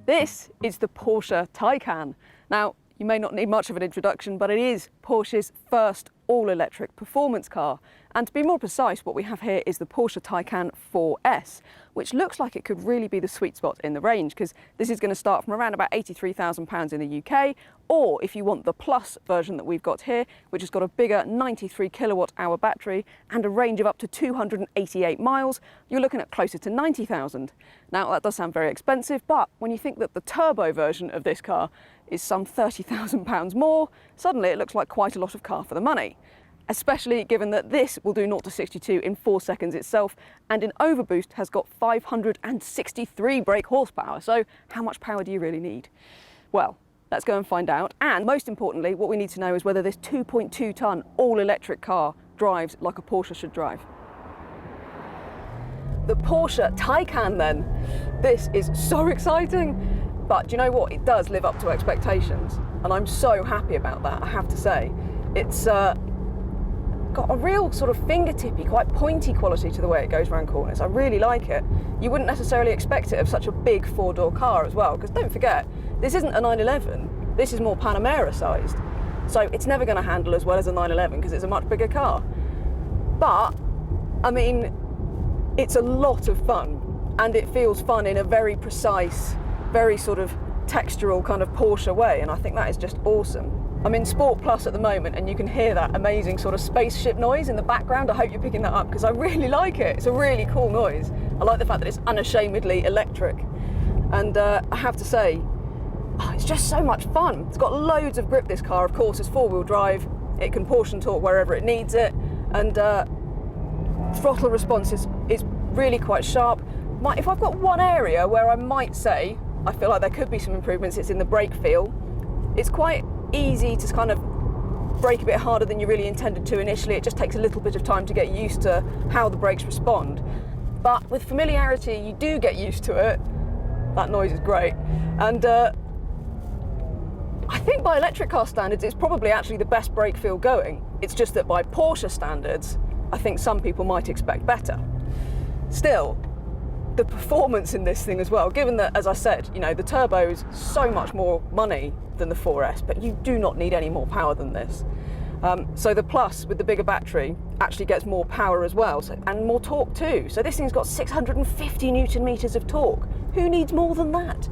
This is the Porsche Taycan. Now, you may not need much of an introduction, but it is Porsche's first all-electric performance car. And to be more precise, what we have here is the Porsche Taycan 4S, which looks like it could really be the sweet spot in the range, because this is going to start from around about £83,000 in the UK, or if you want the Plus version that we've got here, which has got a bigger 93 kilowatt hour battery and a range of up to 288 miles, you're looking at closer to 90,000. Now, that does sound very expensive, but when you think that the turbo version of this car is some £30,000 more, suddenly it looks like quite a lot of car for the money. Especially given that this will do 0 to 62 in 4 seconds itself, and in overboost has got 563 brake horsepower. So how much power do you really need? Well, let's go and find out. And most importantly, what we need to know is whether this 2.2 tonne all-electric car drives like a Porsche should drive. The Porsche Taycan then. This is so exciting. But do you know what? It does live up to expectations. And I'm so happy about that, I have to say. It's got a real sort of fingertippy, quite pointy quality to the way it goes around corners. I really like it. You wouldn't necessarily expect it of such a big four-door car as well, because don't forget, this isn't a 911, this is more Panamera sized. So it's never going to handle as well as a 911 because it's a much bigger car. But, I mean, it's a lot of fun, and it feels fun in a very precise, very sort of textural kind of Porsche way, and I think that is just awesome. I'm in Sport Plus at the moment, and you can hear that amazing sort of spaceship noise in the background. I hope you're picking that up because I really like it. It's a really cool noise. I like the fact that it's unashamedly electric. And I have to say, it's just so much fun. It's got loads of grip, this car. Of course, it's four-wheel drive. It can portion torque wherever it needs it. And throttle response is really quite sharp. If I've got one area where I might say I feel like there could be some improvements, it's in the brake feel. It's quite easy to kind of brake a bit harder than you really intended to initially. It just takes a little bit of time to get used to how the brakes respond. But with familiarity, you do get used to it. That noise is great. And I think by electric car standards, it's probably actually the best brake feel going. It's just that by Porsche standards, I think some people might expect better. Still, the performance in this thing as well, given that, as I said, you know, the turbo is so much more money than the 4S, but you do not need any more power than this. So the Plus with the bigger battery actually gets more power as well, and more torque too. So this thing's got 650 Newton meters of torque. Who needs more than that?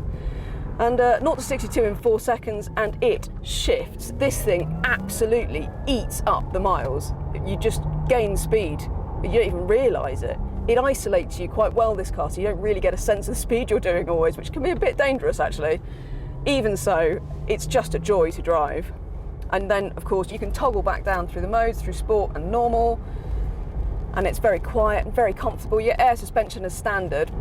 And 0 to 62 in 4 seconds, and it shifts. This thing absolutely eats up the miles. You just gain speed, but you don't even realise it. It isolates you quite well, this car, so you don't really get a sense of the speed you're doing always, which can be a bit dangerous actually. Even so, it's just a joy to drive. And then, of course, you can toggle back down through the modes, through sport and normal, and it's very quiet and very comfortable. Your air suspension is standard.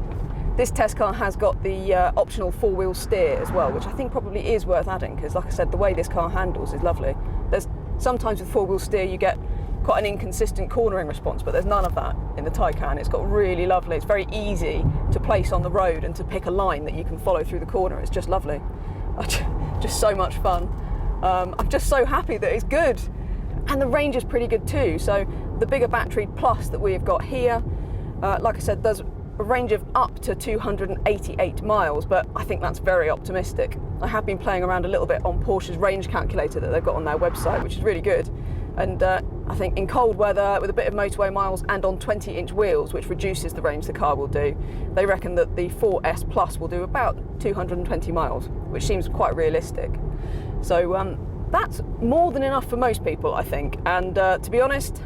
This test car has got the optional four-wheel steer as well, which I think probably is worth adding, because like I said, the way this car handles is lovely. There's sometimes with four-wheel steer you get quite an inconsistent cornering response, but there's none of that in the Taycan. It's got really lovely, it's very easy to place on the road and to pick a line that you can follow through the corner. It's just lovely. Just so much fun. I'm just so happy that it's good. And the range is pretty good too. So the bigger battery Plus that we've got here, like I said, does a range of up to 288 miles, but I think that's very optimistic. I have been playing around a little bit on Porsche's range calculator that they've got on their website, which is really good. And I think in cold weather, with a bit of motorway miles and on 20-inch wheels, which reduces the range the car will do, they reckon that the 4S Plus will do about 220 miles, which seems quite realistic. So that's more than enough for most people, I think. And to be honest,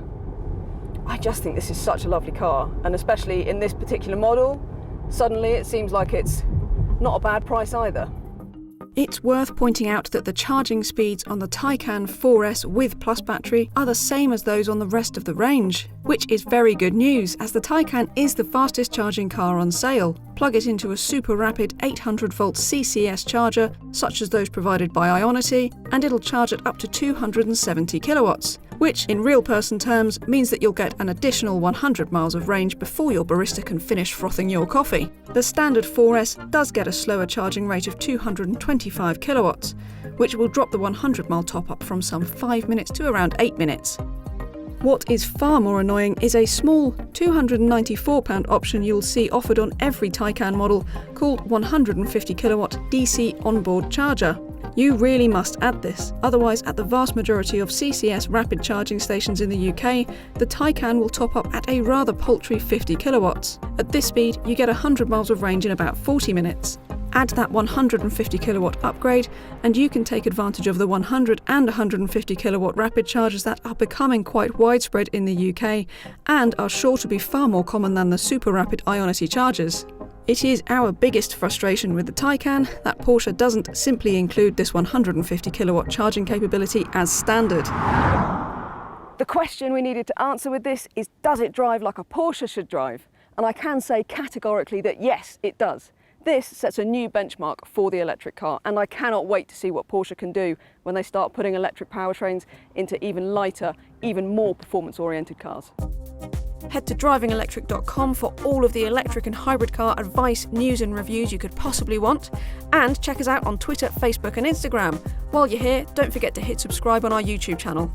I just think this is such a lovely car. And especially in this particular model, suddenly it seems like it's not a bad price either. It's worth pointing out that the charging speeds on the Taycan 4S with Plus battery are the same as those on the rest of the range, which is very good news as the Taycan is the fastest charging car on sale. Plug it into a super rapid 800-volt CCS charger, such as those provided by Ionity, and it'll charge at up to 270 kilowatts, which in real person terms means that you'll get an additional 100 miles of range before your barista can finish frothing your coffee. The standard 4S does get a slower charging rate of 225 kilowatts, which will drop the 100 mile top-up from some 5 minutes to around 8 minutes. What is far more annoying is a small £294 option you'll see offered on every Taycan model called 150 kilowatt DC onboard charger. You really must add this, otherwise at the vast majority of CCS rapid charging stations in the UK, the Taycan will top up at a rather paltry 50 kilowatts. At this speed, you get 100 miles of range in about 40 minutes. Add that 150 kilowatt upgrade and you can take advantage of the 100 and 150 kilowatt rapid chargers that are becoming quite widespread in the UK and are sure to be far more common than the super rapid Ionity chargers. It is our biggest frustration with the Taycan that Porsche doesn't simply include this 150 kilowatt charging capability as standard. The question we needed to answer with this is, does it drive like a Porsche should drive? And I can say categorically that yes, it does. This sets a new benchmark for the electric car, and I cannot wait to see what Porsche can do when they start putting electric powertrains into even lighter, even more performance-oriented cars. Head to drivingelectric.com for all of the electric and hybrid car advice, news and reviews you could possibly want. And check us out on Twitter, Facebook and Instagram. While you're here, don't forget to hit subscribe on our YouTube channel.